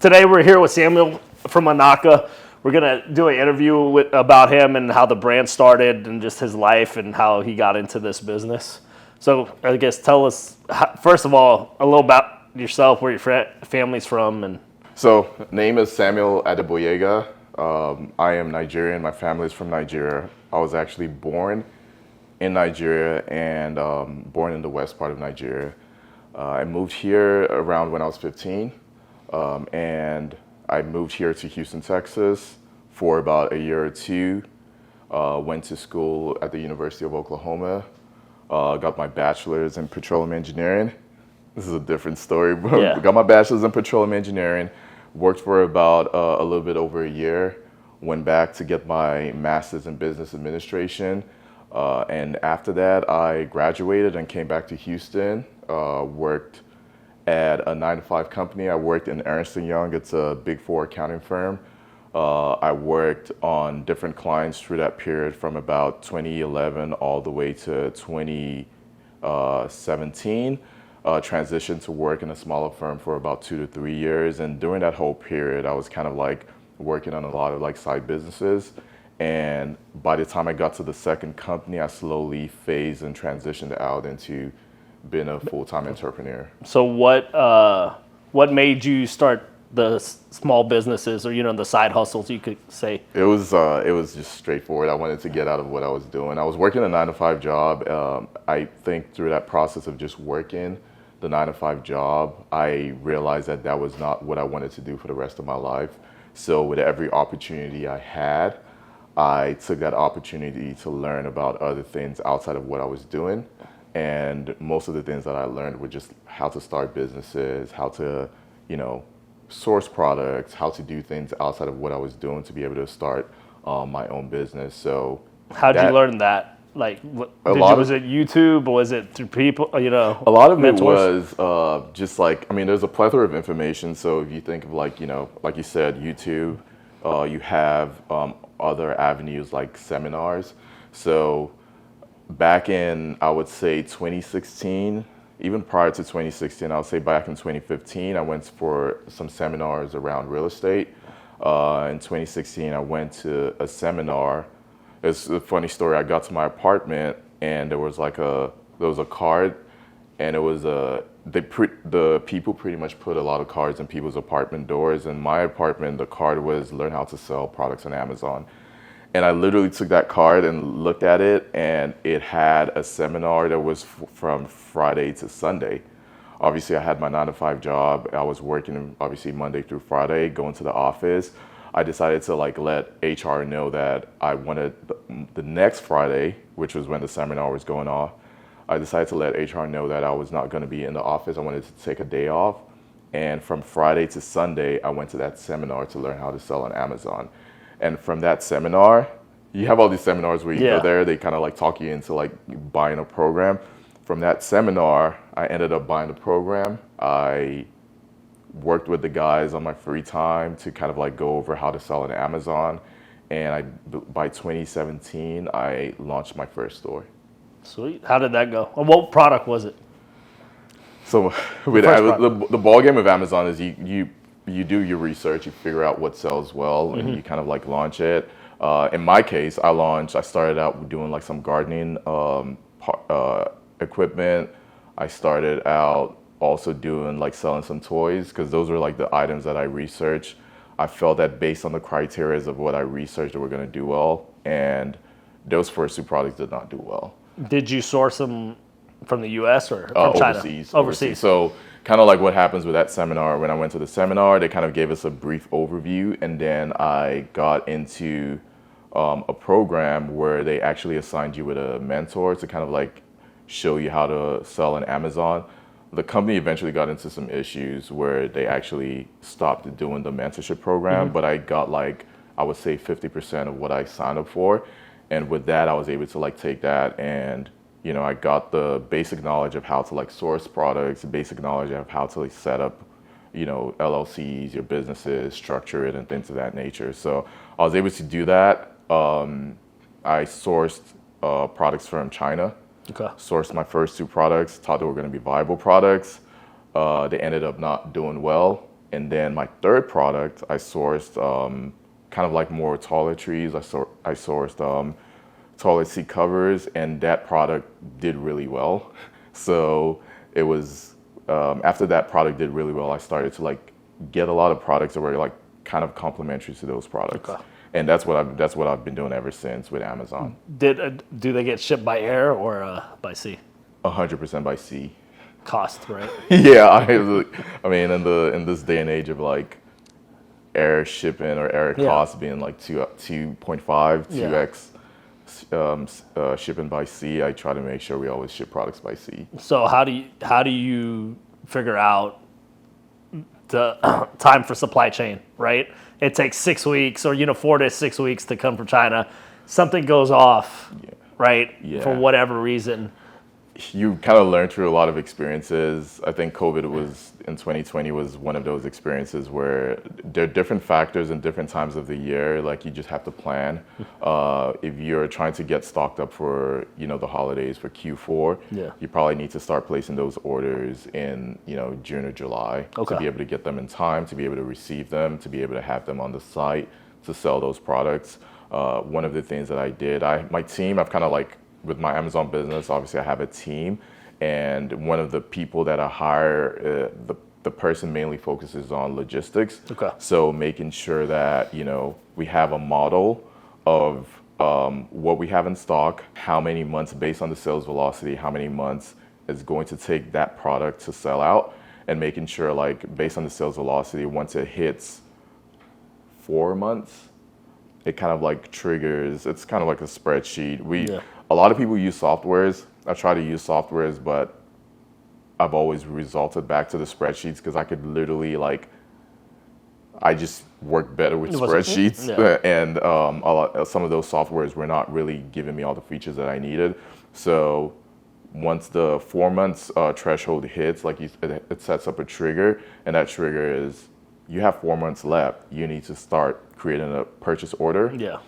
Today we're here with Samuel from INAKA. We're going to do an interview about him and how the brand started and just his life and how he got into this business. So I guess tell us, first of all, a little about yourself, where your family's from. So name is Samuel Adeboyega. I am Nigerian. My family's from Nigeria. I was actually born in Nigeria and born in the west part of Nigeria. I moved here around when I was 15. And I moved here to Houston, Texas for about a year or two. Went to school at the University of Oklahoma. Got my bachelor's in petroleum engineering. This is a different story, but yeah. Got my bachelor's in petroleum engineering. Worked for about a little bit over a year. Went back to get my master's in business administration. And after that, I graduated and came back to Houston. Worked at a 9-to-5 company. I worked in Ernst & Young. It's a Big Four accounting firm. I worked on different clients through that period from about 2011 all the way to 2017. Transitioned to work in a smaller firm for about 2 to 3 years. And during that whole period, I was kind of like working on a lot of like side businesses. And by the time I got to the second company, I slowly phased and transitioned out into being a full-time entrepreneur. So what made you start the small businesses, or the side hustles, you could say? It was just straightforward. I wanted to get out of what I was doing. I was working a 9-to-5 job. I think through that process of just working the 9-to-5 job, I realized that that was not what I wanted to do for the rest of my life. So with every opportunity I had, I took that opportunity to learn about other things outside of what I was doing. And most of the things that I learned were just how to start businesses, how to, source products, how to do things outside of what I was doing to be able to start my own business. So how did you learn that? Like, was it YouTube, or was it through people, A lot of mentors? It was just like, there's a plethora of information. So if you think of like you said, YouTube, you have other avenues like seminars. So back in, I would say 2016, even prior to 2016, I would say back in 2015, I went for some seminars around real estate. In 2016, I went to a seminar. It's a funny story. I got to my apartment and there was a card, and it was the people pretty much put a lot of cards in people's apartment doors. In my apartment, the card was learn how to sell products on Amazon. And I literally took that card and looked at it, and it had a seminar that was from Friday to Sunday. Obviously, I had my 9-to-5 job. I was working, obviously, Monday through Friday, going to the office. I decided to let HR know that I wanted the next Friday, which was when the seminar was going off. I decided to let HR know that I was not going to be in the office. I wanted to take a day off. And from Friday to Sunday, I went to that seminar to learn how to sell on Amazon. And from that seminar, you have all these seminars where you go there, they kind of talk you into buying a program. From that seminar, I ended up buying the program. I worked with the guys on my free time to kind of go over how to sell on Amazon. And by 2017, I launched my first store. Sweet. How did that go? And what product was it? So the ball game of Amazon is you do your research, you figure out what sells well, and you kind of launch it. In my case, I started out doing some gardening equipment. I started out also doing selling some toys, because those were the items that I researched. I felt that based on the criteria of what I researched, they were going to do well, and those first two products did not do well. Did you source them from the U.S. or from China? Overseas. So kind of what happens with that seminar, when I went to the seminar, they kind of gave us a brief overview, and then I got into a program where they actually assigned you with a mentor to kind of show you how to sell on Amazon. The company eventually got into some issues where they actually stopped doing the mentorship program, but I got I would say 50% of what I signed up for. And with that, I was able to take that, and I got the basic knowledge of how to source products, basic knowledge of how to set up, LLCs, your businesses, structure it, and things of that nature. So I was able to do that. I sourced products from China. Okay. Sourced my first two products, thought they were going to be viable products. They ended up not doing well. And then my third product, I sourced kind of like more toiletries. I sourced toilet seat covers, and that product did really well. So it was after that product did really well, I started to like get a lot of products that were like kind of complementary to those products. Okay. And that's what I've been doing ever since with Amazon. Do they get shipped by air or by sea? 100% by sea. Cost, right? Yeah, I mean, in this day and age of like air shipping or air costs being like 2.5, 2x shipping by sea, I try to make sure we always ship products by sea. So how do you figure out the time for supply chain, right? It takes 6 weeks or 4 to 6 weeks to come from China. Something goes off, right? Yeah. For whatever reason. You kind of learn through a lot of experiences. I think COVID in 2020 was one of those experiences where there are different factors in different times of the year. Like you just have to plan. If you're trying to get stocked up for the holidays for Q4, you probably need to start placing those orders in June or July to be able to get them in time, to be able to receive them, to be able to have them on the site to sell those products. One of the things that I did, my team, I've kind of like. With my Amazon business, obviously I have a team, and one of the people that I hire, the person mainly focuses on logistics. Okay. So making sure that we have a model of what we have in stock, how many months based on the sales velocity, how many months is going to take that product to sell out, and making sure like based on the sales velocity, once it hits 4 months, it kind of like triggers. It's kind of like a spreadsheet. A lot of people use softwares. I try to use softwares, but I've always resulted back to the spreadsheets because I could literally I just work better with spreadsheets, and some of those softwares were not really giving me all the features that I needed. So once the 4 months threshold hits, it sets up a trigger, and that trigger is you have 4 months left. You need to start creating a purchase order. Yeah.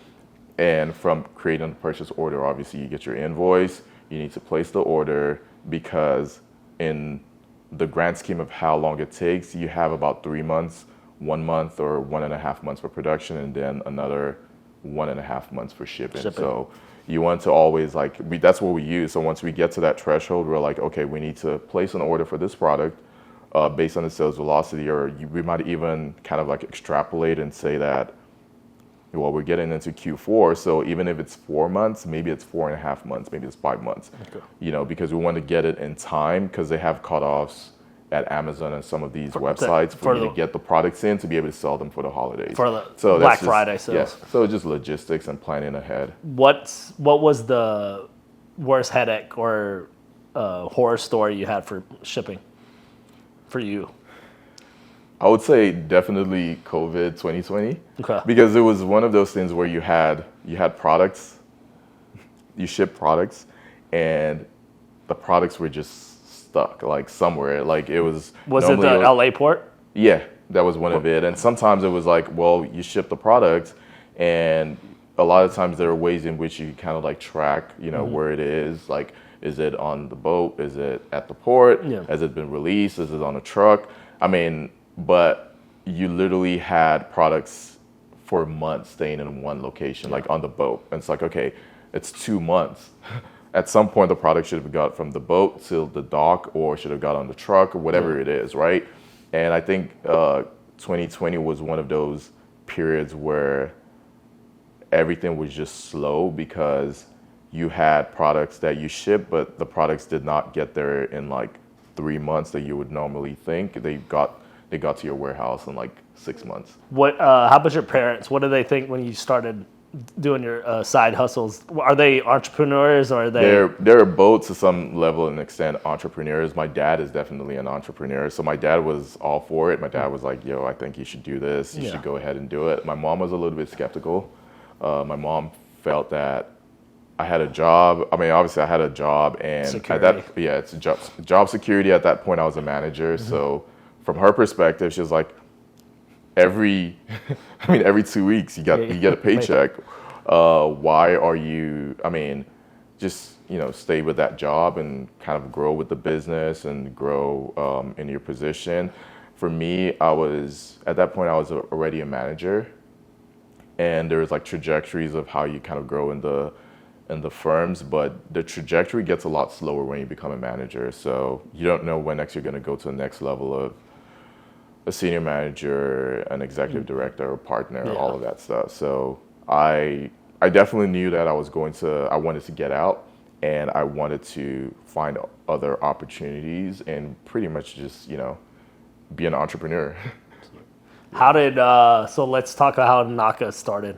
And from creating the purchase order, obviously you get your invoice, you need to place the order, because in the grand scheme of how long it takes, you have about 3 months, 1 month or 1.5 months for production, and then another 1.5 months for shipping. So you want to always that's what we use. So once we get to that threshold, we're like, okay, we need to place an order for this product based on the sales velocity, or we might even kind of extrapolate and say that, well, we're getting into Q4, so even if it's 4 months, maybe it's 4.5 months, maybe it's 5 months, because we want to get it in time, because they have cutoffs at Amazon and some of these websites for you to get the products in to be able to sell them for the holidays. For the Black Friday sales. Yeah, so just logistics and planning ahead. What was the worst headache or horror story you had for shipping for you? I would say definitely COVID 2020. Okay. Because it was one of those things where you had products, you ship products, and the products were just stuck somewhere. It was. Was it the LA port? Yeah, that was one of it. And sometimes it was you ship the product, and a lot of times there are ways in which you kind of track, where it is. Is it on the boat? Is it at the port? Yeah. Has it been released? Is it on a truck? I mean. But you literally had products for months staying in one location, on the boat. And it's okay, it's 2 months. At some point, the product should have got from the boat to the dock, or should have got on the truck, or whatever it is, right? And I think 2020 was one of those periods where everything was just slow, because you had products that you ship, but the products did not get there in 3 months that you would normally think. They got to your warehouse in 6 months. How about your parents? What do they think when you started doing your side hustles? Are they entrepreneurs, or are they? They're both to some level and extent entrepreneurs. My dad is definitely an entrepreneur, so my dad was all for it. My dad was like, "Yo, I think you should do this. You should go ahead and do it." My mom was a little bit skeptical. My mom felt that I had a job. I mean, obviously I had a job, and security. It's job security. At that point, I was a manager, so. From her perspective, she was like, every 2 weeks you get a paycheck. Why are you? Just stay with that job and kind of grow with the business and grow in your position. for me, at that point, I was already a manager, and there was like trajectories of how you kind of grow in the firms, but the trajectory gets a lot slower when you become a manager. So you don't know when next you're going to go to the next level of a senior manager, an executive director, a partner, all of that stuff. So I definitely knew that I wanted to get out, and I wanted to find other opportunities and pretty much just, be an entrepreneur. So let's talk about how INAKA started.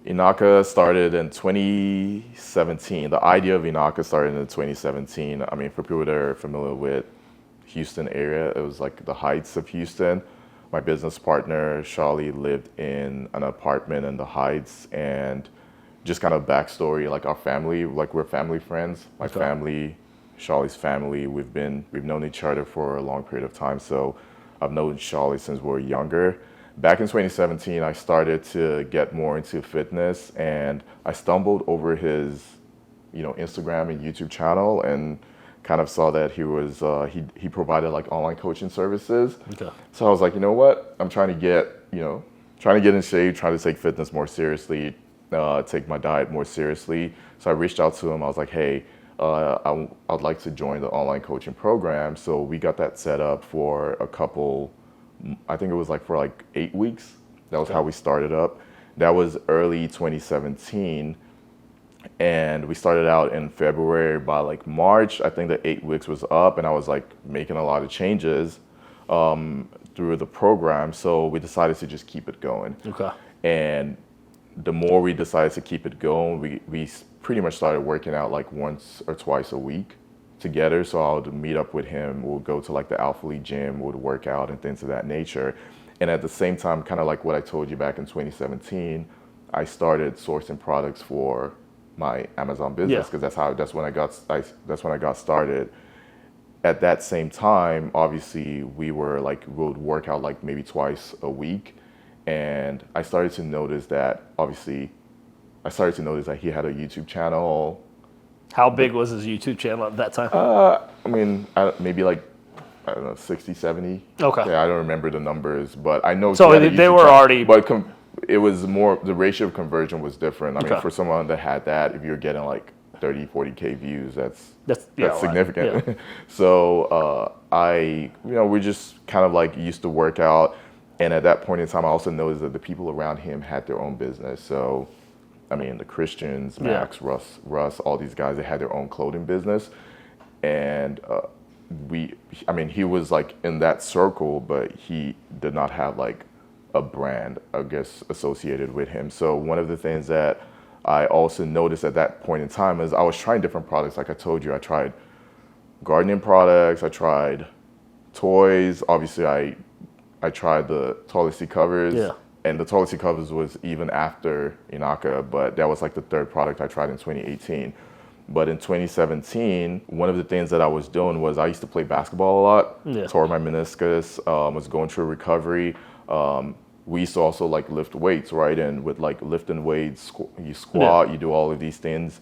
INAKA started in 2017. The idea of INAKA started in 2017. I mean, for people that are familiar with Houston area, it was like the Heights of Houston. My business partner, Charlie, lived in an apartment in the Heights, and just kind of backstory, like our family, like we're family friends. My family, Charlie's family, we've known each other for a long period of time. So I've known Charlie since we were younger. Back in 2017, I started to get more into fitness, and I stumbled over his, Instagram and YouTube channel, and kind of saw that he provided like online coaching services. Okay. So I was like, you know what? I'm trying to get in shape, trying to take fitness more seriously, take my diet more seriously. So I reached out to him. I was like, hey, I'd like to join the online coaching program. So we got that set up for a couple. I think it was for 8 weeks. That was how we started up. That was early 2017. And we started out in February. By March, I think the 8 weeks was up, and I was making a lot of changes through the program. So we decided to just keep it going. Okay. And the more we decided to keep it going, we pretty much started working out once or twice a week together. So I would meet up with him. We'll go to the Alpha League gym, we'd work out and things of that nature. And at the same time, kind of like what I told you back in 2017, I started sourcing products for my Amazon business, because that's when I got started. At that same time, obviously, we would work out maybe twice a week, and I started to notice that he had a YouTube channel. How big was his YouTube channel at that time? I mean, maybe I don't know, 60, 70. Okay. Yeah, I don't remember the numbers, but I know. So they were already. But it was more, the ratio of conversion was different. I mean, for someone that had that, if you're getting 30, 40K views, that's significant. Yeah. So we just kind of used to work out. And at that point in time, I also noticed that the people around him had their own business. So, I mean, the Christians, Max, Russ, all these guys, they had their own clothing business. And he was in that circle, but he did not have a brand, I guess, associated with him. So one of the things that I also noticed at that point in time is I was trying different products. Like I told you, I tried gardening products, I tried toys. Obviously, I tried the toilet seat covers. Yeah. And the toilet seat covers was even after INAKA, but that was the third product I tried in 2018. But in 2017, one of the things that I was doing was I used to play basketball a lot. Yeah. Tore my meniscus, was going through recovery. We used to also lift weights, right? And with lifting weights, you squat, you do all of these things.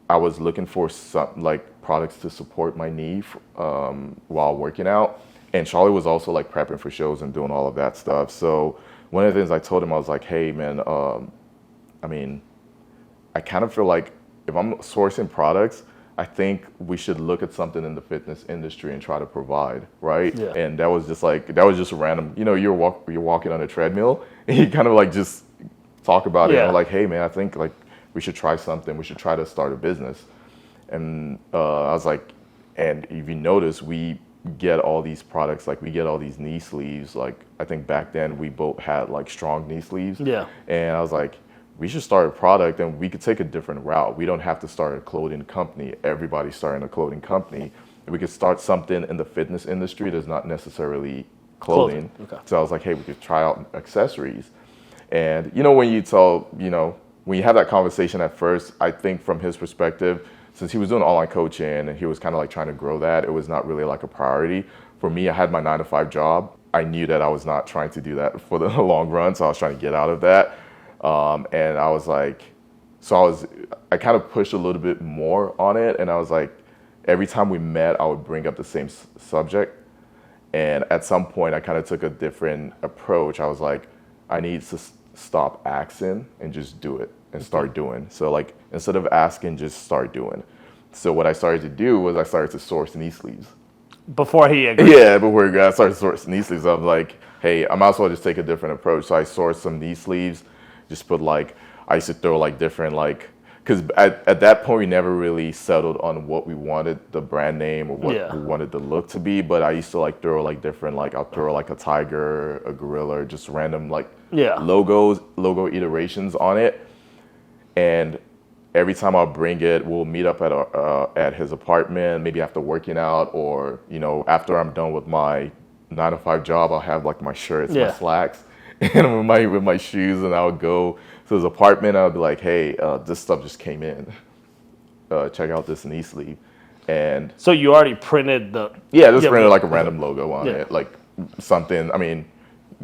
I was looking for some products to support my knee while working out. And Charlie was also prepping for shows and doing all of that stuff. So one of the things I told him, I was like, hey man, I mean, I kind of feel if I'm sourcing products, I think we should look at something in the fitness industry and try to provide, right? Yeah. And that was just random. You're walking on a treadmill, and you kind of just talk about it. And I'm like, hey man, I think we should try something. We should try to start a business. And I was like, and if you notice, we get all these products, we get all these knee sleeves. I think back then we both had strong knee sleeves. Yeah. And I was like, we should start a product and we could take a different route. We don't have to start a clothing company. Everybody's starting a clothing company. We could start something in the fitness industry that's not necessarily clothing. Okay. So I was like, hey, we could try out accessories. And when you have that conversation at first, I think from his perspective, since he was doing online coaching and he was kind of trying to grow that, it was not really a priority. For me, I had my 9-to-5 job. I knew that I was not trying to do that for the long run, so I was trying to get out of that. And I was I kind of pushed a little bit more on it. And I was every time we met, I would bring up the same subject. And at some point, I kind of took a different approach. I was like, I need to stop asking and just do it and start doing. So like, instead of asking, just start doing. So what I started to do was I started to source knee sleeves. Before he agreed. Yeah, before I started to source knee sleeves, I'm like, hey, I might as well just take a different approach. So I sourced some knee sleeves, just put like, I used to throw like different like, because at that point we never really settled on what we wanted the brand name or what we wanted the look to be. But I used to like throw like different, like I'll throw like a tiger, a gorilla, just random like logo iterations on it. And every time I'll bring it, we'll meet up at his apartment, maybe after working out, or after I'm done with my 9-to-5 job, I'll have like my shirts, my slacks, and with my shoes, and I'll go to his apartment. I'll be like, hey, this stuff just came in. Check out this knee sleeve. And so you already printed the printed like a random logo on it, like something. I mean,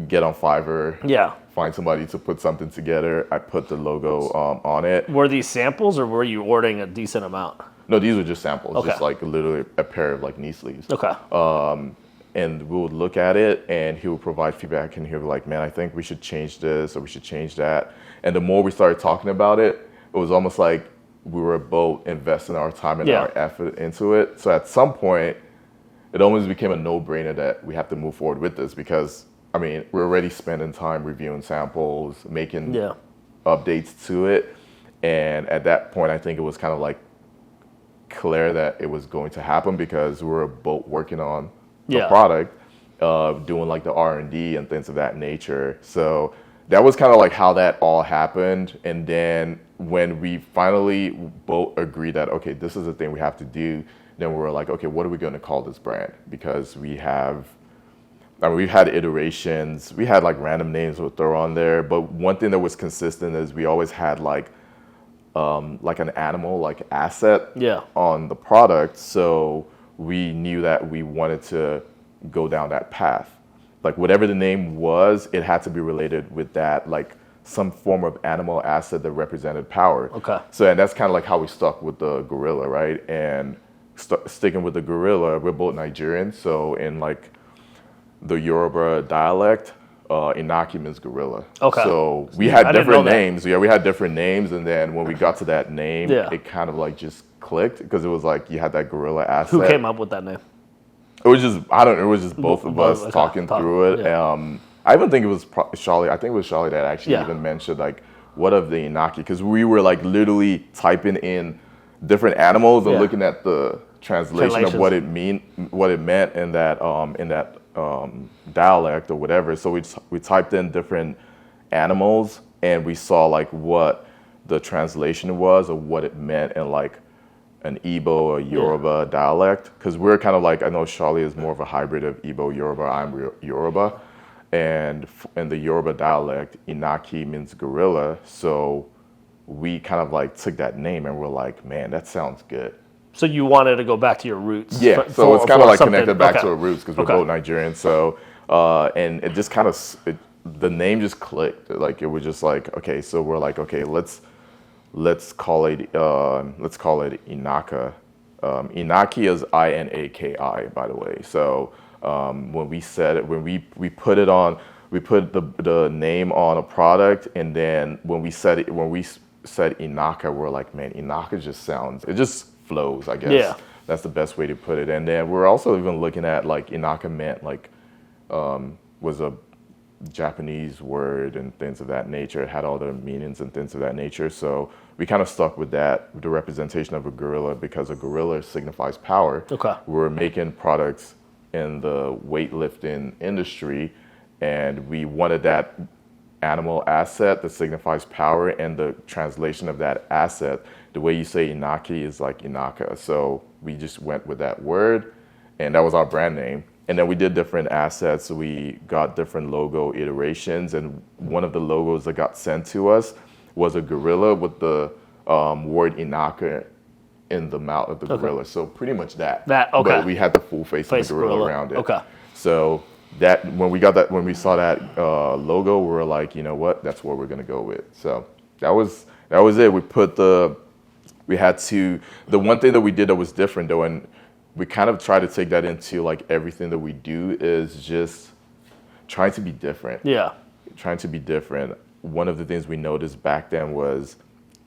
get on Fiverr. Find somebody to put something together. I put the logo on it. Were these samples, or were you ordering a decent amount? No, these were just samples. Just like literally a pair of like knee sleeves. Okay. And we would look at it, and he would provide feedback, and he would be like, man, I think we should change this, or we should change that. And the more we started talking about it, it was almost like we were both investing our time and our effort into it. So at some point, it almost became a no-brainer that we have to move forward with this, because, I mean, we're already spending time reviewing samples, making updates to it. And at that point, I think it was kind of like clear that it was going to happen, because we were both working on the product, doing like the R&D and things of that nature. So that was kind of like how that all happened. And then when we finally both agreed that, okay, this is the thing we have to do, then we were like, okay, what are we going to call this brand? Because we've had iterations, we had like random names we'll throw on there. But one thing that was consistent is we always had like an animal, like asset on the product. So we knew that we wanted to go down that path. Like whatever the name was, it had to be related with that, like some form of animal asset that represented power. Okay. So, and that's kind of like how we stuck with the gorilla, right? And sticking with the gorilla, we're both Nigerian. So in like the Yoruba dialect, Inaki means gorilla. Okay. So we had different names. Yeah, we had different names. And then when we got to that name, it kind of like just clicked, because it was like you had that gorilla asset. Who came up with that name? It was just, I don't know, it was just both of us talking through it. I even think it was Shali. I think it was Shali that actually even mentioned like, what of the Inaki? Because we were like literally typing in different animals and looking at the translation of what it meant in that dialect or whatever. So we typed in different animals, and we saw like what the translation was, or what it meant in like an Igbo or Yoruba dialect. Because we're kind of like, I know Charlie is more of a hybrid of Igbo, Yoruba. I'm Yoruba. And in the Yoruba dialect, Inaki means gorilla. So we kind of like took that name and we're like, man, that sounds good. So you wanted to go back to your roots. Yeah, so it's kind of like connected back to our roots, because we're both Nigerian. So, and it just kind of, the name just clicked. Like it was just like, okay, so we're like, okay, let's call it Inaka. Inaki is INAKI, by the way. So when we said it, when we put it on, we put the name on a product, and then when we said Inaka, we're like, man, Inaka it just flows, I guess. Yeah. That's the best way to put it. And then we're also even looking at like Inaka meant like was a Japanese word and things of that nature. It had all the meanings and things of that nature. So we kind of stuck with that, with the representation of a gorilla, because a gorilla signifies power. Okay. We're making products in the weightlifting industry, and we wanted that animal asset that signifies power, and the translation of that asset, the way you say Inaki is like Inaka. So we just went with that word, and that was our brand name. And then we did different assets. We got different logo iterations, and one of the logos that got sent to us was a gorilla with the word Inaka in the mouth of the gorilla. So pretty much that. But we had the full face of the gorilla around it. Okay. So that when we saw that logo, we were like, you know what, that's what we're gonna go with. So that was it. The one thing that we did that was different though, and we kind of try to take that into like everything that we do is just trying to be different. Yeah. Trying to be different. One of the things we noticed back then was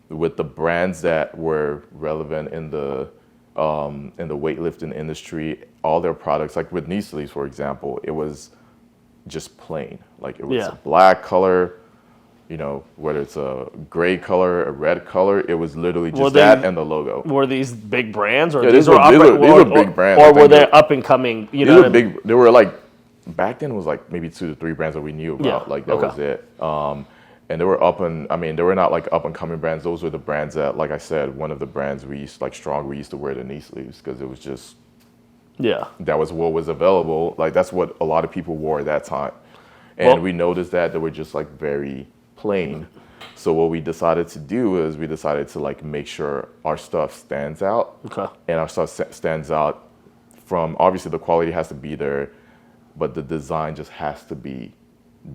with the brands that were relevant in the weightlifting industry, all their products, like with knee sleeves, for example, it was just plain. Like it was a black color, you know, whether it's a gray color, a red color, it was literally just that and the logo. Were these big brands, or these were big brands, or were they up and coming? You know, big. They were like back then it was like maybe 2 to 3 brands that we knew about. Yeah. Like that was it. And they were they were not like up and coming brands. Those were the brands that, like I said, one of the brands we used, like Strong, we used to wear the knee sleeves because it was just, that was what was available. Like that's what a lot of people wore at that time. And we noticed that they were just like very plain. So what we decided to do is we decided to like make sure our stuff stands out. Okay. And our stuff stands out from, obviously the quality has to be there, but the design just has to be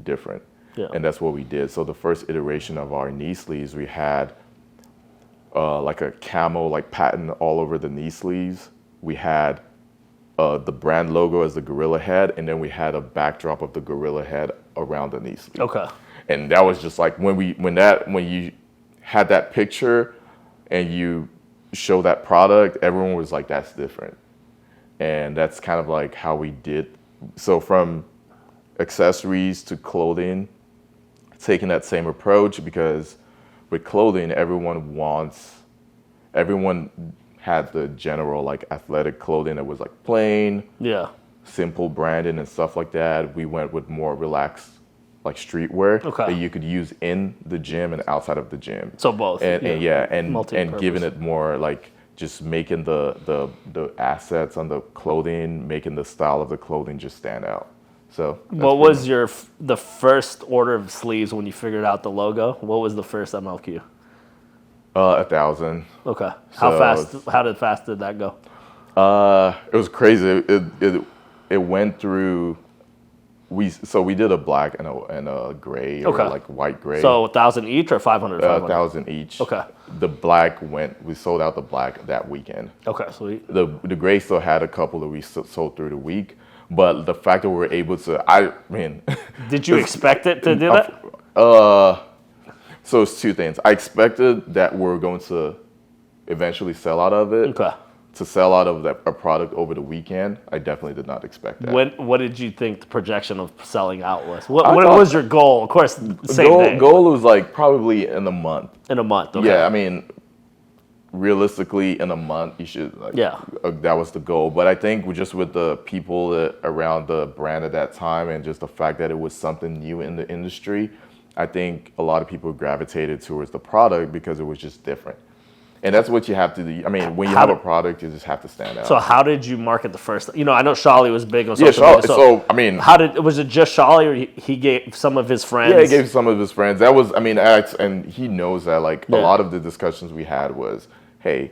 different. Yeah. And that's what we did. So the first iteration of our knee sleeves, we had like a camo like pattern all over the knee sleeves. We had the brand logo as the gorilla head, and then we had a backdrop of the gorilla head around the knee sleeve. Okay. And that was just like when you had that picture and you show that product, everyone was like, that's different. And that's kind of like how we did. So from accessories to clothing, taking that same approach, because with clothing, everyone had the general like athletic clothing that was like plain, simple branding and stuff like that. We went with more relaxed like streetwear that you could use in the gym and outside of the gym. So both. And giving it more like just making the assets on the clothing, making the style of the clothing just stand out. So what was the first order of sleeves when you figured out the logo? What was the first MLQ? 1,000. Okay. How fast did that go? It was crazy. It went through. We did a black and a gray, or like white gray. So 1,000 each or 500? 1,000 each. Okay. The black we sold out the black that weekend. Okay, sweet. The gray still had a couple that we sold through the week, but the fact that we were able to, did you expect it to do that? So it's 2 things. I expected that we were going to eventually sell out of it. Okay. To sell out of a product over the weekend, I definitely did not expect that. What did you think the projection of selling out was? What was your goal? Of course, same goal was like probably in a month. In a month, okay. Yeah, I mean, realistically, in a month, you should. That was the goal. But I think just with the people around the brand at that time, and just the fact that it was something new in the industry, I think a lot of people gravitated towards the product because it was just different. And that's what you have to do. I mean, when you have a product, you just have to stand out. So how did you market the first? You know, I know Shali was big on social media. So I mean, was it just Shali, or he gave some of his friends? Yeah, he gave some of his friends. That was, and he knows that. Like a lot of the discussions we had was, hey,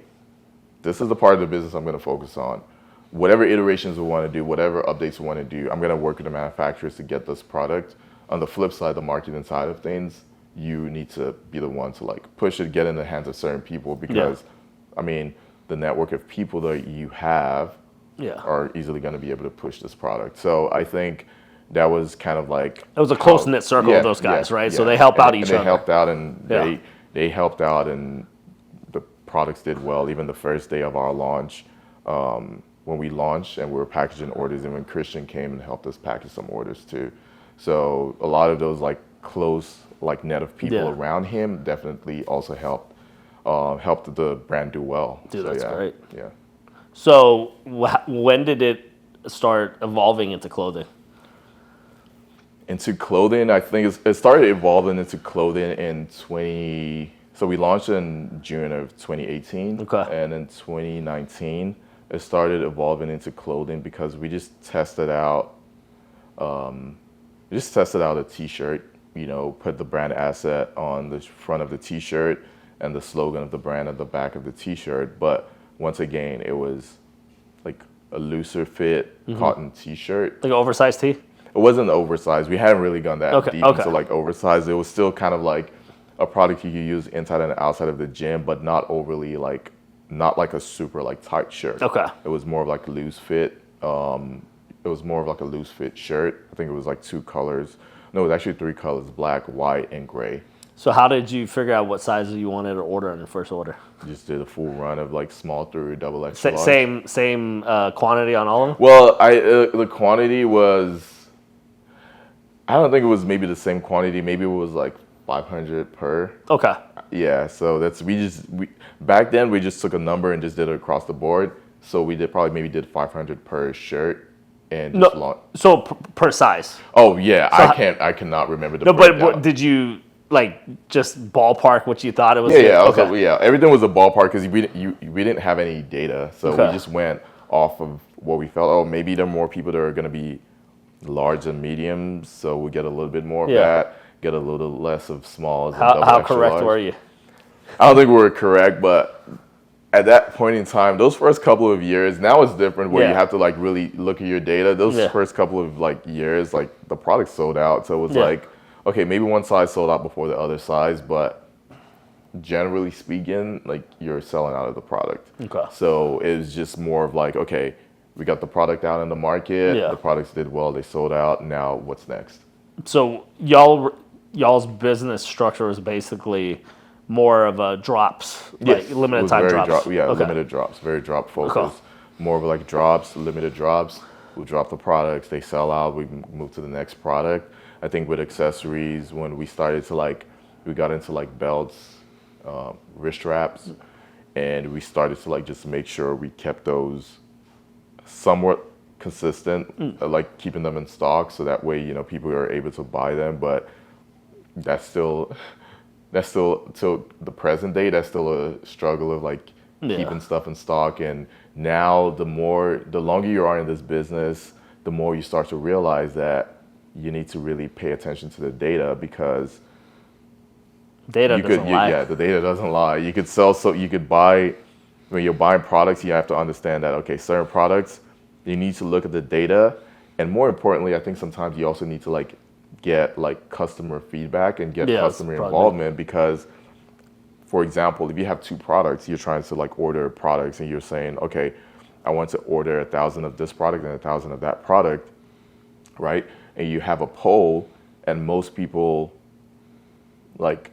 this is the part of the business I'm going to focus on. Whatever iterations we want to do, whatever updates we want to do, I'm going to work with the manufacturers to get this product. On the flip side, the marketing side of things, you need to be the one to like push it, get in the hands of certain people, because I mean, the network of people that you have are easily going to be able to push this product. So I think that was kind of like, it was a close knit circle of those guys, right? Yeah. So they help out each other. They helped out, and they helped out, and the products did well. Even the first day of our launch, when we launched and we were packaging orders, and when Christian came and helped us package some orders too. So a lot of those like close like net of people around him definitely also helped the brand do well. Dude, so, that's great. Yeah. So when did it start evolving into clothing? Into clothing, I think it started evolving into clothing in so we launched in June of 2018. Okay. And in 2019, it started evolving into clothing because we just tested out a t-shirt, you know, put the brand asset on the front of the t-shirt and the slogan of the brand at the back of the t-shirt. But once again, it was like a looser fit cotton t-shirt. Like an oversized tee? It wasn't oversized. We hadn't really gone that deep into like oversized. It was still kind of like a product you could use inside and outside of the gym, but not overly like not like a super like tight shirt. Okay. It was more of like a loose fit. It was more of like a loose fit shirt. I think it was like 2 colors. No, it was actually 3 colors: black, white, and gray. So how did you figure out what sizes you wanted to order in the first order? Just did a full run of like small through double extra large. Same quantity on all of them? Well, the quantity was, I don't think it was maybe the same quantity. Maybe it was like 500 per. Okay. Yeah, so back then we just took a number and just did it across the board. So we probably did 500 per shirt and just launched. So per size. Oh yeah, So I cannot remember the No, breakdown. but did you like just ballpark what you thought it was? Yeah, Okay. yeah. Everything was a ballpark because we didn't have any data, so Okay. we just went off of what we felt. Oh, maybe there are more people that are going to be large and mediums, so we get a little bit more of that. Get a little less of smalls. How correct were you? I don't think we were correct, but at that point in time, those first couple of years, now it's different where you have to like really look at your data. Those first couple of like years, like the product sold out, so it was like, okay, maybe one size sold out before the other size, but generally speaking, like you're selling out of the product. Okay. So it was just more of like, okay, we got the product out in the market. Yeah. The products did well. They sold out. Now what's next? So y'all's business structure is basically more of a drops, like limited time drops. Limited drops, very drop focused. More of like drops, limited drops. We drop the products, they sell out, we move to the next product. I think with accessories, when we started to we got into like belts, wrist straps, and we started to like just make sure we kept those somewhat consistent, like keeping them in stock, so that way people are able to buy them. But that's still till the present day. That's still a struggle of like keeping stuff in stock. And now the longer you are in this business, the more you start to realize that you need to really pay attention to the data, because data doesn't lie. Yeah, the data doesn't lie. You could sell, so you could buy, when you're buying products, you have to understand that, okay, certain products, you need to look at the data. And more importantly, I think sometimes you also need to like get like customer feedback and get customer involvement, because for example, if you have 2 products, you're trying to like order products and you're saying, okay, I want to order 1,000 of this product and 1,000 of that product, right? And you have a poll, and most people, like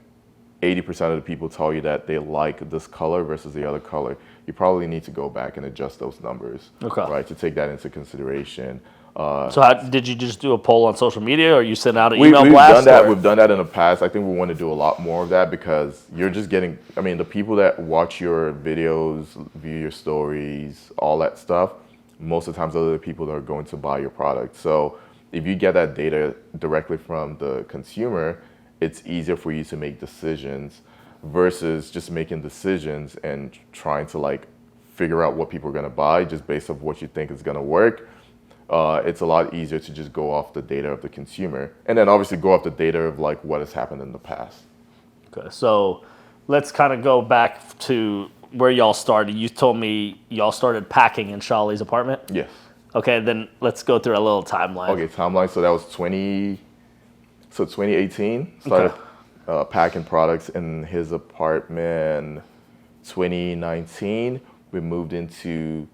80% of the people tell you that they like this color versus the other color. You probably need to go back and adjust those numbers, right, to take that into consideration. So how, did you just do a poll on social media, or you send out an email blast? We've done that in the past. I think we want to do a lot more of that, because you're just getting, the people that watch your videos, view your stories, all that stuff, most of the times those are the people that are going to buy your product. So if you get that data directly from the consumer, it's easier for you to make decisions versus just making decisions and trying to like figure out what people are going to buy just based on what you think is going to work. It's a lot easier to just go off the data of the consumer, and then obviously go off the data of like what has happened in the past. Okay, so let's kind of go back to where y'all started. You told me y'all started packing in Shawley's apartment? Yes. Okay, then let's go through a little timeline. Okay, timeline. So that was 2018. Started packing products in his apartment. 2019, we moved into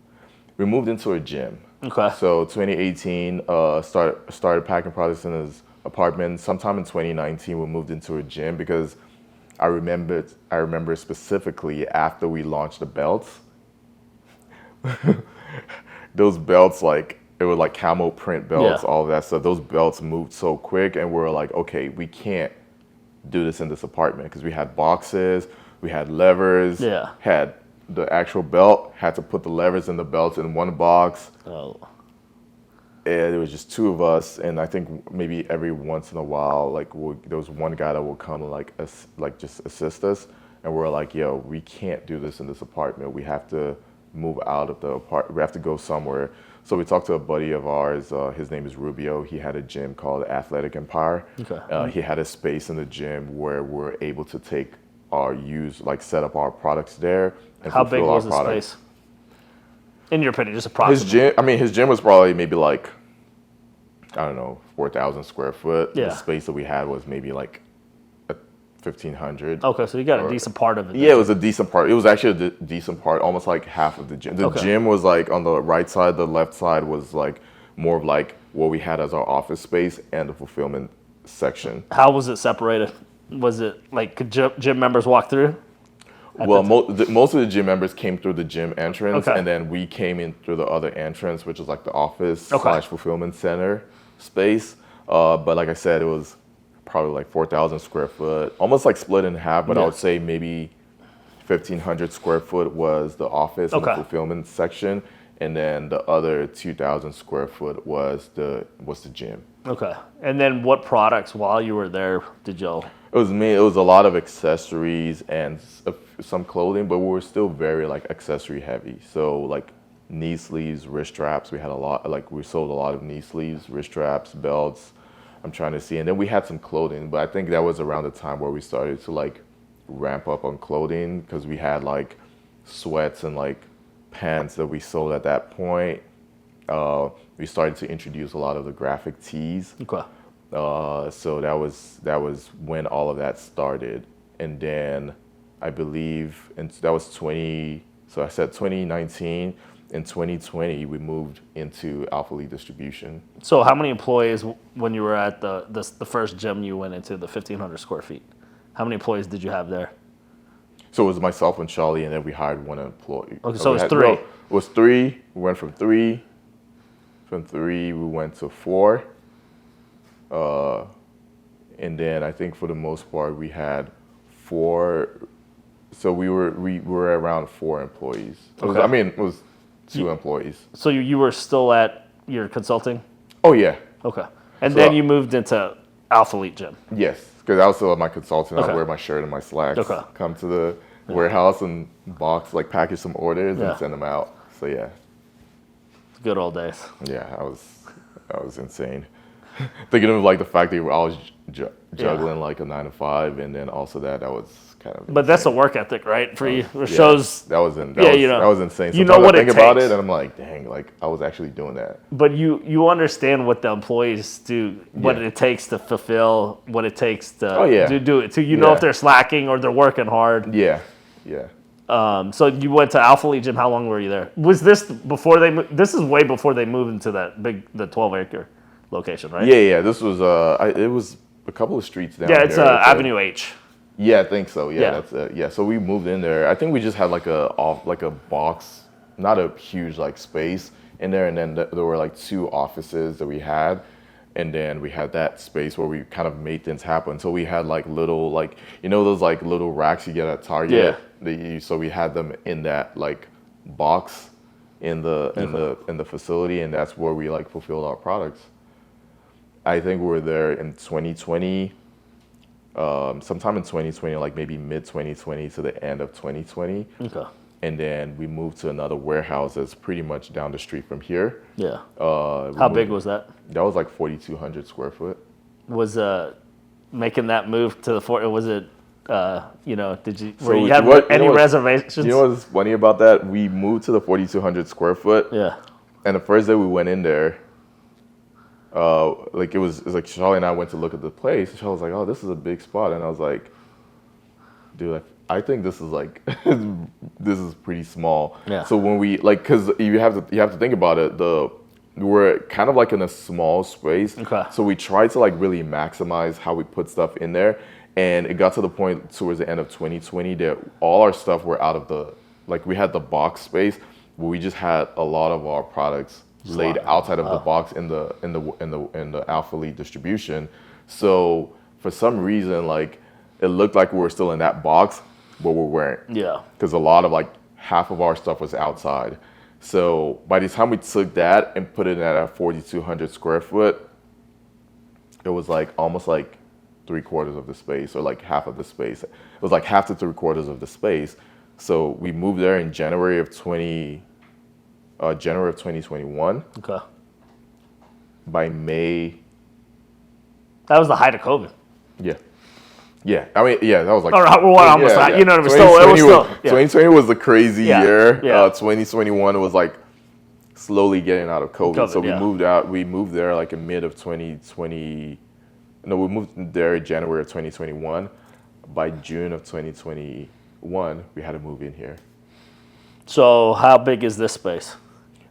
a gym. Okay. So 2018, started packing products in his apartment. Sometime in 2019, we moved into a gym, because I remember specifically after we launched the belts. Those belts, like, it was like camo print belts, all of that stuff. Those belts moved so quick, and we were like, okay, we can't do this in this apartment, because we had boxes, we had levers, had the actual belt, had to put the levers and the belts in one box. Oh. And it was just 2 of us, and I think maybe every once in a while, like there was one guy that would come and just assist us, and we're like, yo, we can't do this in this apartment. We have to move out of the apartment. We have to go somewhere. So we talked to a buddy of ours. His name is Rubio. He had a gym called Athletic Empire. Okay. He had a space in the gym where we're able to take set up our products there. And how big was the space? In your opinion, just approximately. His gym was probably maybe like, I don't know, 4,000 square foot. Yeah. The space that we had was maybe like 1,500. Okay, so you got a decent part of it. Yeah, it was a decent part. It was actually a decent part, almost like half of the gym. The gym was like on the right side. The left side was like more of like what we had as our office space and the fulfillment section. How was it separated? Was it like could gym members walk through? Well, most of the gym members came through the gym entrance, Okay. and then we came in through the other entrance, which is like the office Okay. / fulfillment center space. But like I said, it was probably like 4,000 square foot, almost like split in half. But I would say maybe 1,500 square foot was the office and the fulfillment section, and then the other 2,000 square foot was the gym. Okay. And then what products while you were there did y'all? It was me. It was a lot of accessories and some clothing, but we were still very like accessory heavy. So like knee sleeves, wrist straps. We had a lot. Like we sold a lot of knee sleeves, wrist straps, belts. I'm trying to see, and then we had some clothing. But I think that was around the time where we started to like ramp up on clothing because we had like sweats and like pants that we sold at that point. We started to introduce a lot of the graphic tees. Okay. So that was when all of that started, and then I believe, and that was 20. So I said 2019. In 2020, we moved into Alpha Lead Distribution. So how many employees when you were at the first gym you went into, the 1,500 square feet? How many employees did you have there? So it was myself and Charlie, and then we hired one employee. Okay, so it was three. It was three. We went from three. From three, we went to four. And then I think for the most part we had four. So we were around 4 employees. Okay. It was 2 employees. So you were still at your consulting? Oh yeah. Okay. And So- then you moved into Alpha Elite Gym. Yes, because I was still at my consulting. Okay. I'd wear my shirt and my slacks. Okay. Come to the warehouse and box, like package some orders Yeah. and send them out. So yeah. Good old days. Yeah, I was insane. Thinking of like the fact that I was juggling like a 9 to 5, and then also that was kind of. But that's a work ethic, right? For you, it Yeah, shows. that was you that was insane. You know Sometimes what I think it about takes. it, and I'm like, dang, like I was actually doing that. But you understand what the employees do, what Yeah. it takes to fulfill, what it takes to do it. So you know Yeah. if they're slacking or they're working hard. Yeah, yeah. So you went to Alpha Elite Gym. How long were you there? Was this before they? This is way before they moved into the 12-acre location, right? Yeah. This was it was a couple of streets down. Yeah, it's there. Avenue H. Yeah, I think so. Yeah, Yeah. that's it. Yeah, so we moved in there. I think we just had like a box, not a huge like space in there, and then there were like 2 offices that we had, and then we had that space where we kind of made things happen. So we had like little like those like little racks you get at Target. So we had them in that like box in the facility, and that's where we like fulfilled our products. I think we were there in 2020. Sometime in 2020, like maybe mid 2020 to the end of 2020. Okay. And then we moved to another warehouse that's pretty much down the street from here. Yeah. How big was that? That was like 4,200 square foot. Was making that move to the fort? Was it? Did you? So Were you have any reservations? You know what's funny about that? We moved to the 4,200 square foot. Yeah. And the first day we went in there, it was like Charlie and I went to look at the place. And Charlie was like, "Oh, this is a big spot," and I was like, "Dude, I think this is like this is pretty small." Yeah. So when we because you have to think about it. We're kind of like in a small space. Okay. So we tried to like really maximize how we put stuff in there, and it got to the point towards the end of 2020 that all our stuff were out of we had the box space where we just had a lot of our products laid outside of the box in the Alpha Lead distribution. So for some reason, like it looked like we were still in that box, but we weren't. Yeah. Because a lot of like half of our stuff was outside. So by the time we took that and put it at a 4,200 square foot, it was like almost like 3/4 of the space, or like half of the space. It was like half to 3/4 of the space. So we moved there in January of 2021. Okay. By May. That was the height of COVID. Yeah. I mean, yeah, that was like. Or almost. yeah. You know, it was still. 2020 was the crazy year. Yeah. 2021 was like slowly getting out of COVID. So we yeah. moved out. We moved there like in mid of 2020. No, we moved there in January of 2021. by June of 2021, we had to move in here. So how big is this space?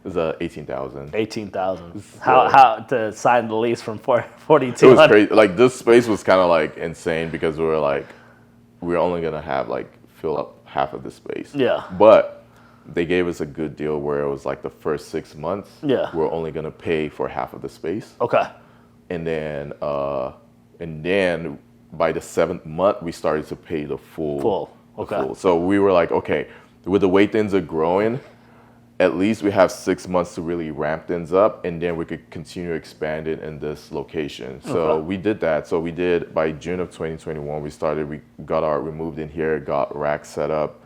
It was 18,000. 18,000. So- How to sign the lease from 4200? It was crazy. Like this space was kind of like insane because we were only gonna have like fill up half of the space. Yeah. But they gave us a good deal where it was like the first 6 months. Yeah. We're only gonna pay for half of the space. Okay. And then by the 7th month we started to pay the full. Okay. So we were like, okay, with the way things are growing, at least we have 6 months to really ramp things up, and then we could continue expanding in this location. So we did that. So we did by June of 2021. We moved in here, got racks set up.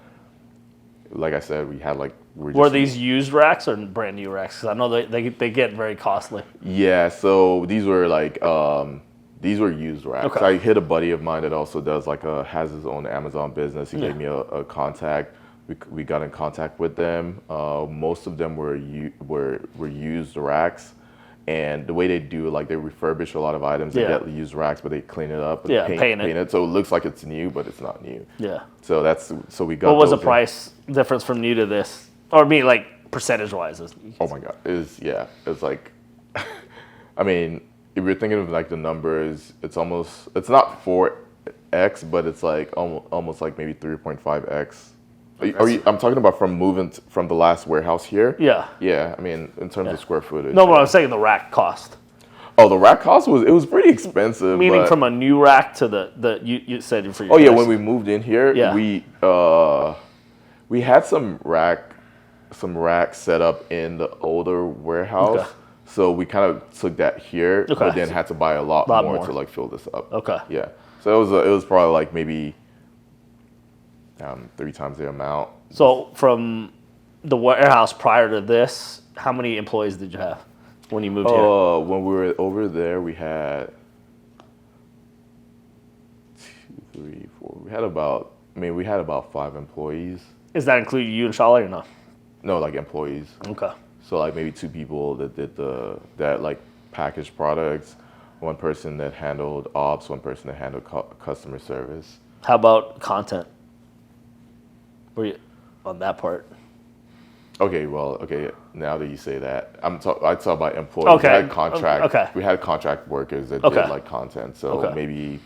Like I said, we had like Were these used racks or brand new racks? Because I know they get very costly. Yeah. So these were like these were used racks. Okay. I hit a buddy of mine that also does has his own Amazon business. He gave me a contact. We got in contact with them. Most of them were used racks, and the way they do it, like they refurbish a lot of items. They get used racks, but they clean it up and paint it, so it looks like it's new, but it's not new. Yeah. So we got. What was the price difference from new to this, or like percentage wise? Oh my god, it's like, I mean, if you're thinking of like the numbers, it's not 4x, but it's like almost like maybe 3.5x. I'm talking about from moving from the last warehouse here. Yeah. Yeah. I mean, in terms of square footage. No, but I'm saying the rack cost. Oh, the rack cost was pretty expensive. Meaning from a new rack to the you said for your. Oh yeah, when we moved in here, we had some racks set up in the older warehouse. Okay. So we kind of took that here, but then had to buy a lot more to like fill this up. Okay. Yeah. So it was probably like maybe 3 times the amount. So from the warehouse prior to this, how many employees did you have when you moved here? When we were over there, we had 2, 3, 4. We had about 5 employees. Does that include you and Charlie or no? No, like employees. Okay. So like maybe 2 people that did that like packaged products, 1 person that handled ops, 1 person that handled customer service. How about content? Were you on that part? Okay, now that you say that, I talk about employees. Okay. We had contract workers that did like content. So maybe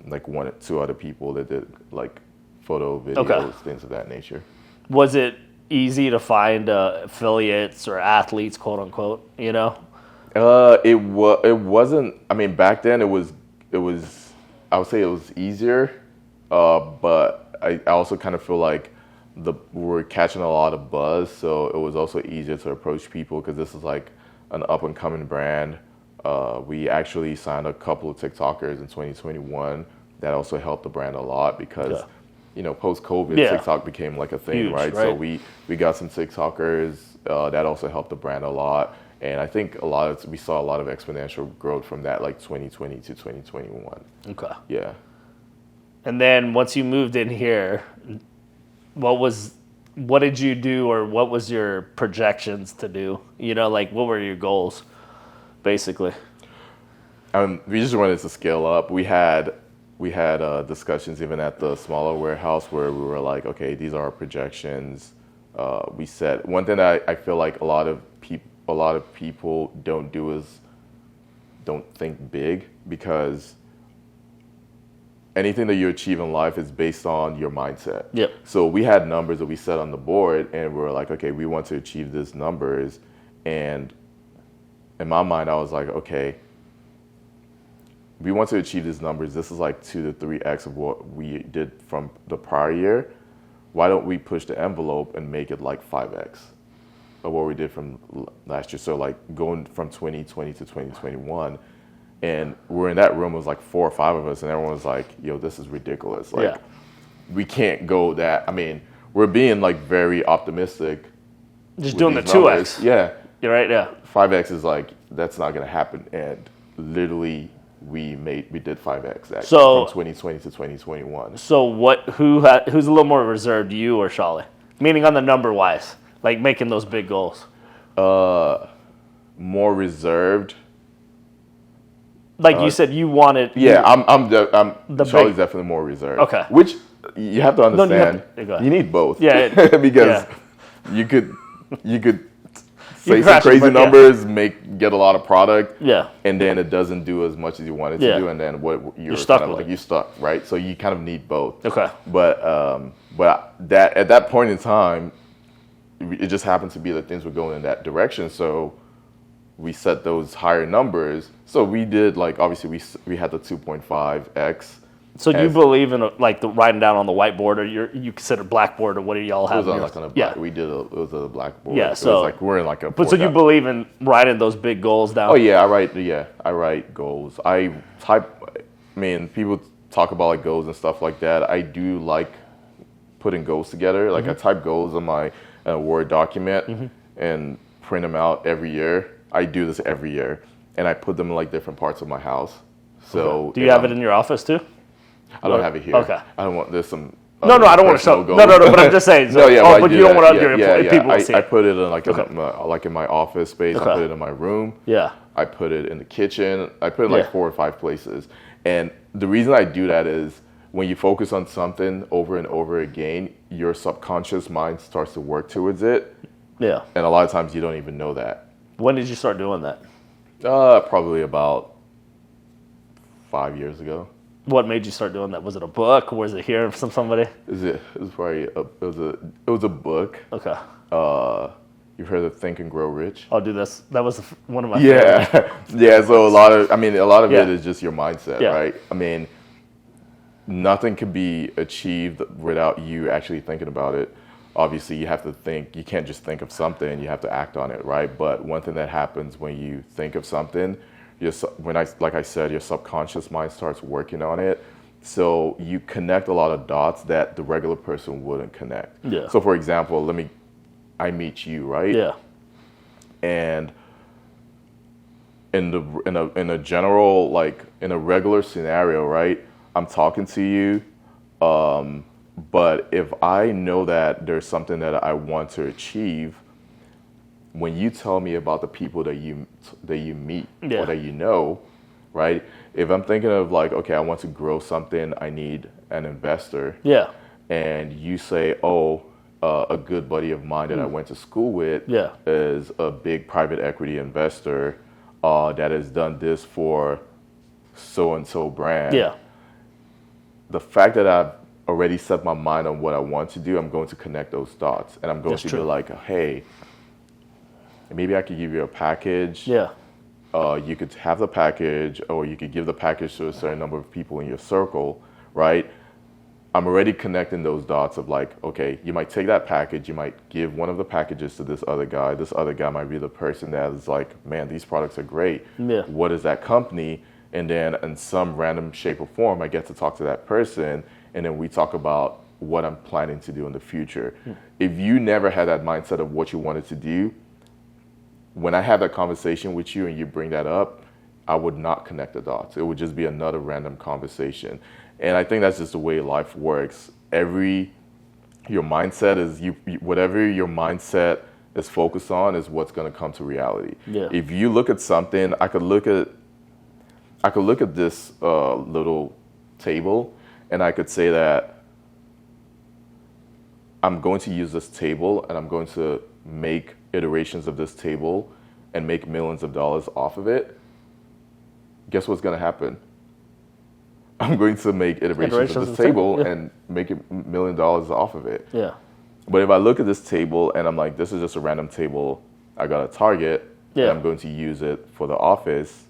like 1 or 2 other people that did like photo, videos, things of that nature. Was it easy to find affiliates or athletes, quote unquote? You know? It wasn't. I mean, back then it was. I would say it was easier, but I also kind of feel like we're catching a lot of buzz, so it was also easier to approach people because this is like an up and coming brand. We actually signed a couple of TikTokers in 2021 that also helped the brand a lot because, post COVID, TikTok became like a thing, huge, right? So we got some TikTokers that also helped the brand a lot, and I think we saw a lot of exponential growth from that, like 2020 to 2021. Okay. Yeah. And then once you moved in here, what did you do, or what was your projections to do? Like what were your goals, basically? We just wanted to scale up. We had discussions even at the smaller warehouse where we were like, okay, these are our projections. We said one thing that I feel like a lot of people don't do is don't think big, because anything that you achieve in life is based on your mindset. Yep. So we had numbers that we set on the board, and we were like, okay, we want to achieve these numbers. And in my mind, I was like, okay, we want to achieve these numbers. This is like 2 to 3x of what we did from the prior year. Why don't we push the envelope and make it like 5x of what we did from last year? So like going from 2020 to 2021. And we're in that room, it was like 4 or 5 of us, and everyone was like, yo, this is ridiculous. Like, we can't go that. I mean, we're being like very optimistic. Just doing the 2x. Yeah. You're right, yeah. 5x is like, that's not going to happen. And literally, we did 5x from 2020 to 2021. So who's a little more reserved, you or Charlie? Meaning on the number wise, like making those big goals. More reserved. Like you said, you wanted. Yeah, I'm Charlie's big. definitely more reserved. Okay. Which you have to understand. Go ahead. You need both. Yeah. Because you could say some crash it, crazy but yeah. numbers, get a lot of product, Yeah. and then it doesn't do as much as you want it to do, and then you're stuck kind of with like it. you're stuck, right? So you kind of need both. Okay. But that at that point in time, it just happened to be that things were going in that direction. So we set those higher numbers. So we did obviously we had the 2.5x. So do you believe in the writing down on the whiteboard, or you consider blackboard, or what do y'all have? It was on a black. Yeah. We did it was a blackboard. Yeah. So it was we're in a. But so you believe in writing those big goals down? Oh yeah, I write goals. I mean, people talk about goals and stuff like that. I do like putting goals together. I type goals in my Word document and print them out every year. I do this every year, and I put them in different parts of my house. So do you have it in your office too? I don't have it here. Okay. I don't want. There's some. No, I don't want to show. No. But I'm just saying. So, but you don't want people to see. I put it in in my office space. I put it in my room. Yeah. I put it in the kitchen. I put it 4 or 5 places. And the reason I do that is when you focus on something over and over again, your subconscious mind starts to work towards it. Yeah. And a lot of times you don't even know that. When did you start doing that? Probably about 5 years ago. What made you start doing that? Was it a book? Was it hearing from somebody? It was a book. Okay. You've heard of Think and Grow Rich? I'll do this. That was one of my favorite. Yeah. So a lot of it is just your mindset, right? I mean, nothing can be achieved without you actually thinking about it. Obviously, you have to think. You can't just think of something. You have to act on it, right? But one thing that happens when you think of something, like I said, your subconscious mind starts working on it. So you connect a lot of dots that the regular person wouldn't connect. Yeah. So for example, I meet you, right? Yeah. And in a general, in a regular scenario, right? I'm talking to you, but if I know that there's something that I want to achieve, when you tell me about the people that you meet or that you know, right? If I'm thinking of okay, I want to grow something, I need an investor. Yeah. And you say, a good buddy of mine that I went to school with is a big private equity investor that has done this for so-and-so brand. Yeah. The fact that I've already set my mind on what I want to do, I'm going to connect those dots. And I'm going to be hey, maybe I could give you a package. Yeah. You could have the package, or you could give the package to a certain number of people in your circle, right? I'm already connecting those dots of okay, you might take that package, you might give one of the packages to this other guy. This other guy might be the person that is man, these products are great. Yeah. What is that company? And then in some random shape or form, I get to talk to that person, and then we talk about what I'm planning to do in the future. If you never had that mindset of what you wanted to do, when I have that conversation with you and you bring that up, I would not connect the dots. It would just be another random conversation. And I think that's just the way life works. Your mindset is whatever your mindset is focused on is what's going to come to reality. Yeah. If you look at something, I could look at this little table, and I could say that I'm going to use this table, and I'm going to make iterations of this table and make millions of dollars off of it. Guess what's going to happen? I'm going to make iterations of this table and make $1 million off of it. Yeah. But if I look at this table and I'm this is just a random table I got a target, and I'm going to use it for the office,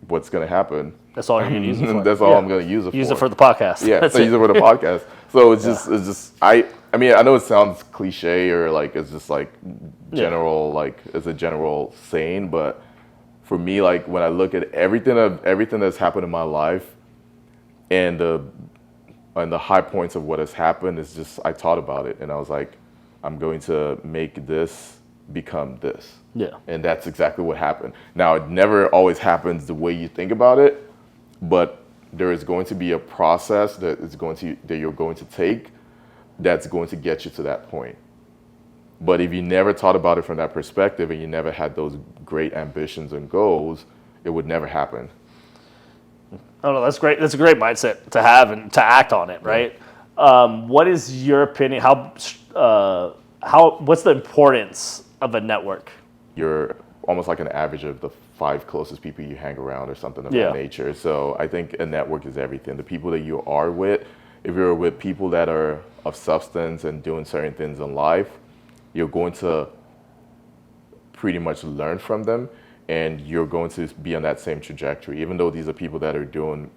what's going to happen? That's all you're going to use it for. That's all I'm going to use it for. Use it for the podcast. Yeah, so use it for the podcast. So it's just I mean, I know it sounds cliche or it's just general, it's a general saying, but for me, when I look at everything that's happened in my life and the high points of what has happened, is just I thought about it and I was I'm going to make this become this. Yeah. And that's exactly what happened. Now, it never always happens the way you think about it, but there is going to be a process that you're going to take that's going to get you to that point. But if you never thought about it from that perspective and you never had those great ambitions and goals, it would never happen. Oh no, that's great. That's a great mindset to have and to act on it, right? What is your opinion? What's the importance of a network? You're almost like an average of the 5 closest people you hang around or something of that nature. So I think a network is everything. The people that you are with, if you're with people that are of substance and doing certain things in life, you're going to pretty much learn from them, and you're going to be on that same trajectory, even though these are people that are doing,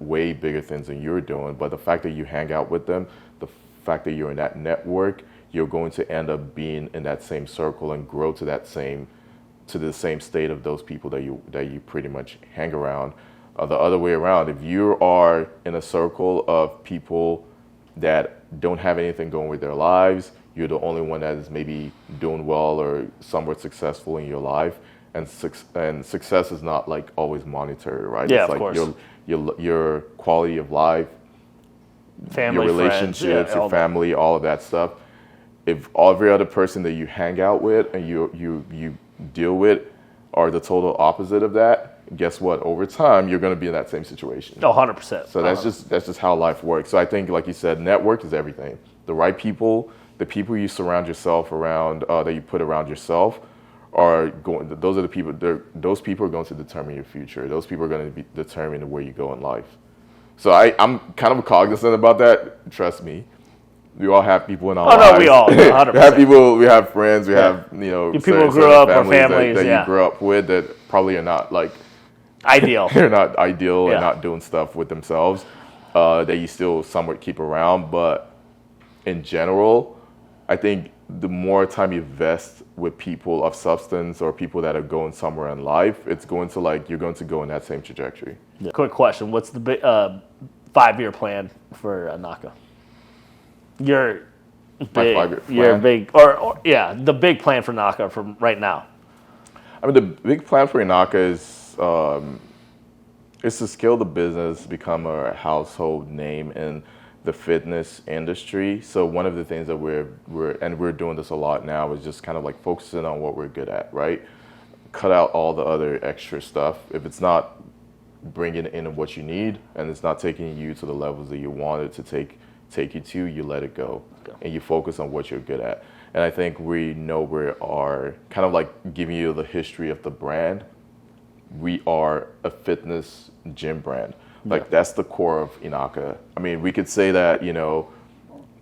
way bigger things than you're doing. But the fact that you hang out with them, the fact that you're in that network, you're going to end up being in that same circle and grow to the same state of those people that you pretty much hang around. The other way around, if you are in a circle of people that don't have anything going with their lives, you're the only one that is maybe doing well or somewhat successful in your life. And success is not like always monetary, right? Yeah, it's of like course. your quality of life, Family, your relationships, friends, your family, all of that stuff. If every other person that you hang out with and you deal with are the total opposite of that, guess what? Over time, you're going to be in that same situation. 100%. So that's just how life works. So I think, like you said, network is everything. The right people, the people you surround yourself around, that you put around yourself, are going. Those are the people. Those people are going to determine your future. Those people are going to determine where you go in life. So I'm kind of cognizant about that. Trust me. We all have people in our lives. Oh no, we all 100%. We have people. We have friends. We have people who grew up or families that you grew up with that probably are not like ideal. They're not ideal and not doing stuff with themselves. That you still somewhat keep around, but in general, I think the more time you invest with people of substance or people that are going somewhere in life, it's going to you're going to go in that same trajectory. Yeah. Quick question: what's the big 5-year plan for INAKA? Your big, the big plan for INAKA from right now. I mean, the big plan for INAKA is to scale the business, become a household name in the fitness industry. So one of the things that we're doing this a lot now is just kind of like focusing on what we're good at, right? Cut out all the other extra stuff. If it's not bringing in what you need and it's not taking you to the levels that you want it to take you to, you let it go. And you focus on what you're good at. And I think we know we are kind of like giving you the history of the brand. We are a fitness gym brand. Like that's the core of INAKA. I mean, we could say that,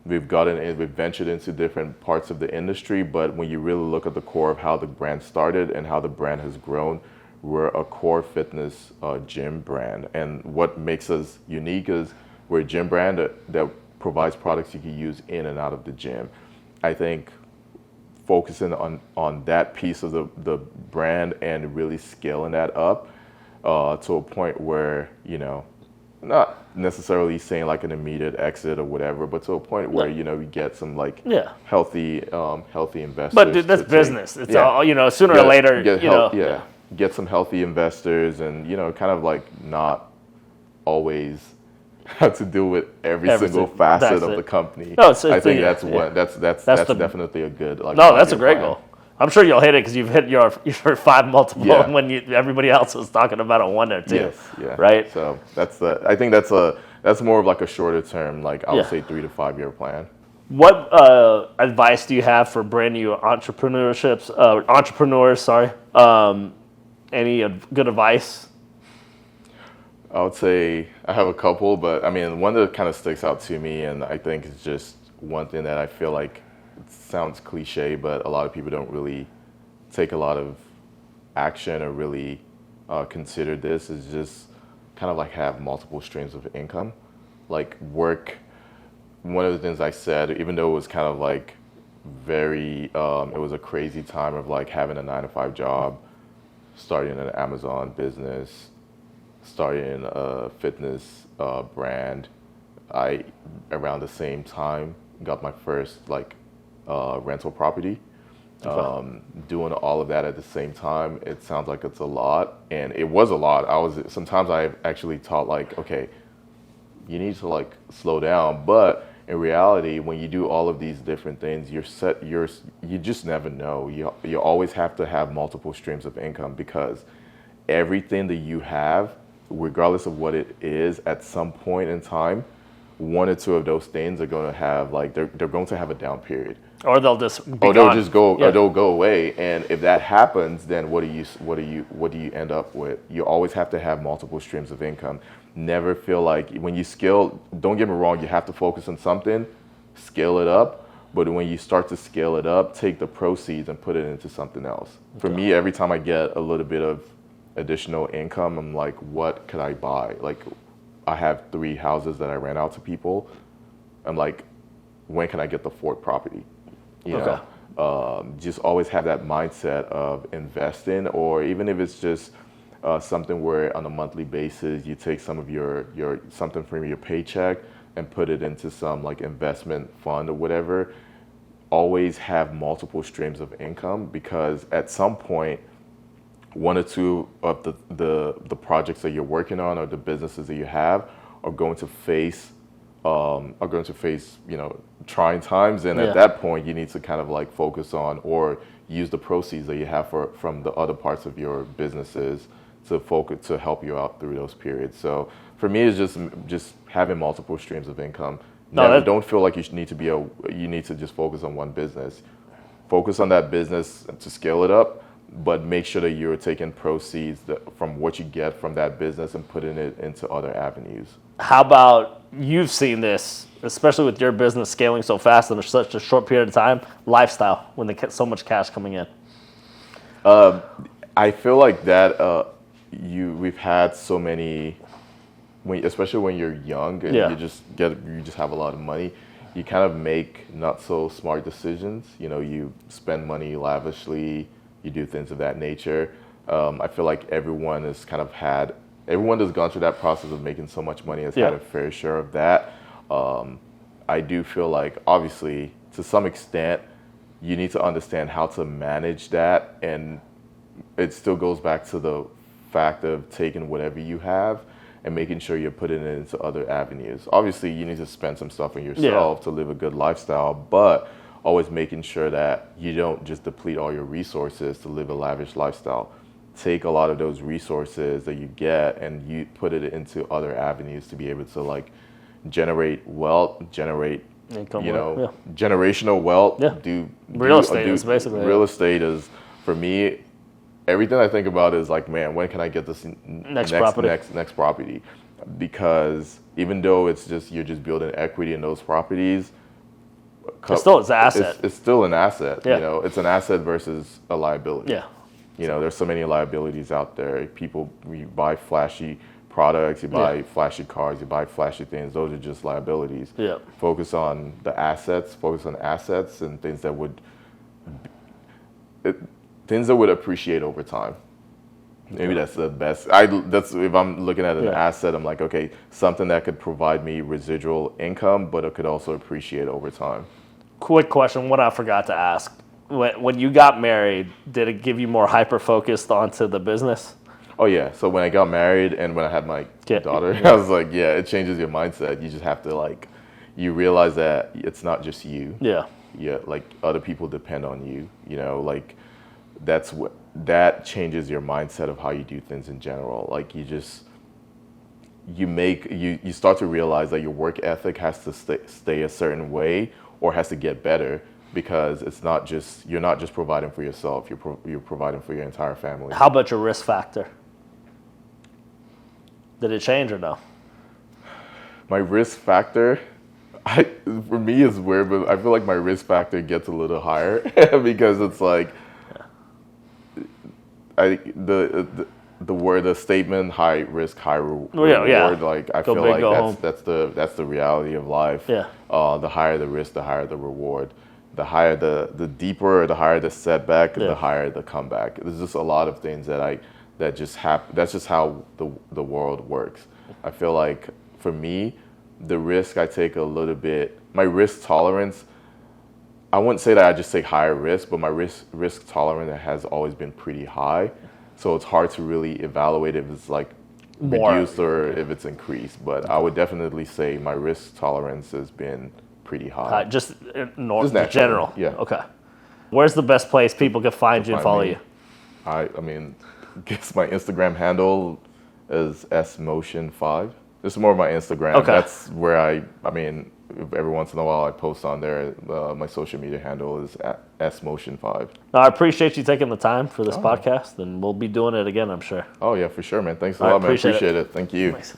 we've ventured into different parts of the industry, but when you really look at the core of how the brand started and how the brand has grown, we're a core fitness gym brand. And what makes us unique is we're a gym brand that provides products you can use in and out of the gym. I think focusing on that piece of the brand and really scaling that up to a point where, not necessarily saying like an immediate exit or whatever, but to a point where, we get some healthy investors. But dude, that's business. It's all, sooner or later, get some healthy investors and, kind of like not always have to deal with every single facet of the company. No, I think that's definitely a good that's a great goal. I'm sure you'll hit it because you've hit your 5 multiple when everybody else was talking about a 1 or 2. Yes, right. So I think that's more of like a shorter term, I would say 3 to 5 year plan. What advice do you have for brand new entrepreneurs? Sorry. Any good advice? I would say I have a couple, but I mean, one that kind of sticks out to me, and I think is just one thing that I feel like it sounds cliche, but a lot of people don't really take a lot of action or really consider this, is just kind of like have multiple streams of income. Like work, one of the things I said, even though it was kind of like very, it was a crazy time of like having a 9-to-5 job, starting an Amazon business, starting a fitness brand. I, around the same time, got my first rental property. Doing all of that at the same time, it sounds like it's a lot, and it was a lot. Sometimes I actually thought okay, you need to slow down, but in reality, when you do all of these different things, you just never know. You always have to have multiple streams of income, because everything that you have, regardless of what it is, at some point in time, one or two of those things are going to have like they're going to have a down period. Or they'll just be Or they'll gone. just go, Yeah. or they'll go away. And if that happens, then what do you end up with? You always have to have multiple streams of income. Never feel like when you scale. Don't get me wrong, you have to focus on something, scale it up. But when you start to scale it up, take the proceeds and put it into something else. For me, every time I get a little bit of additional income, I'm like, what could I buy? Like, I have 3 houses that I rent out to people. I'm like, when can I get the 4th property? You know, just always have that mindset of investing, or even if it's just something where on a monthly basis you take some of your something from your paycheck and put it into some like investment fund or whatever. Always have multiple streams of income, because at some point, 1 or 2 of the projects that you're working on or the businesses that you have are going to face trying times, and at that point you need to kind of like focus on or use the proceeds that you have from the other parts of your businesses to help you out through those periods. So for me, it's just having multiple streams of income. Don't feel like you need to just focus on one business. Focus on that business to scale it up, but make sure that you're taking proceeds from what you get from that business and putting it into other avenues. How about, you've seen this, especially with your business scaling so fast in such a short period of time, lifestyle, when they get so much cash coming in? I feel like that we've had so many, especially when you're young and you just have a lot of money, you kind of make not so smart decisions. You know, you spend money lavishly, you do things of that nature. I feel like everyone that's gone through that process of making so much money has had a fair share of that. I do feel like, obviously, to some extent, you need to understand how to manage that, and it still goes back to the fact of taking whatever you have and making sure you're putting it into other avenues. Obviously, you need to spend some stuff on yourself to live a good lifestyle, but always making sure that you don't just deplete all your resources to live a lavish lifestyle. Take a lot of those resources that you get and you put it into other avenues to be able to like generate wealth, generate income, generational wealth. Real estate is basically real estate is, for me, everything I think about is like, man, when can I get this next property? Because even though you're just building equity in those properties, it's still an asset. It's still an asset. You know, it's an asset versus a liability. You know, there's so many liabilities out there. You buy flashy products, you buy flashy cars, you buy flashy things. Those are just liabilities. Focus on the assets. Focus on assets and things that would appreciate over time. Maybe that's the best. That's if I'm looking at an asset, I'm like, okay, something that could provide me residual income, but it could also appreciate over time. Quick question, what I forgot to ask. When you got married, did it give you more hyper-focused onto the business? Oh, yeah. So when I got married and when I had my daughter, I was like, it changes your mindset. You just have to, you realize that it's not just you. Like, other people depend on you. You know, like, that changes your mindset of how you do things in general. Like, you start to realize that your work ethic has to stay a certain way or has to get better, because you're not just providing for yourself, you're providing for your entire family. How about your risk factor? Did it change or no? My risk factor, for me, is weird, but I feel like my risk factor gets a little higher because it's like, the statement high risk, high reward. Like, I feel like that's the reality of life. The higher the risk, the higher the reward. The higher the deeper, the higher the setback, the higher the comeback. There's just a lot of things that just happen. That's just how the world works. I feel like, for me, the risk I take a little bit, my risk tolerance, I wouldn't say that I just take higher risk, but my risk tolerance has always been pretty high. So it's hard to really evaluate if it's like reduced or if it's increased. But I would definitely say my risk tolerance has been pretty high. Just general? Yeah. Okay. Where's the best place people can find you and follow you? I mean, guess my Instagram handle is smotion5. This is more of my Instagram. Okay. That's where I mean, every once in a while I post on there. My social media handle is at smotion5. No, I appreciate you taking the time for this podcast, and we'll be doing it again, I'm sure. Oh yeah, for sure, man. Thanks a I lot, man. appreciate it. Appreciate it. Thank you. Nice.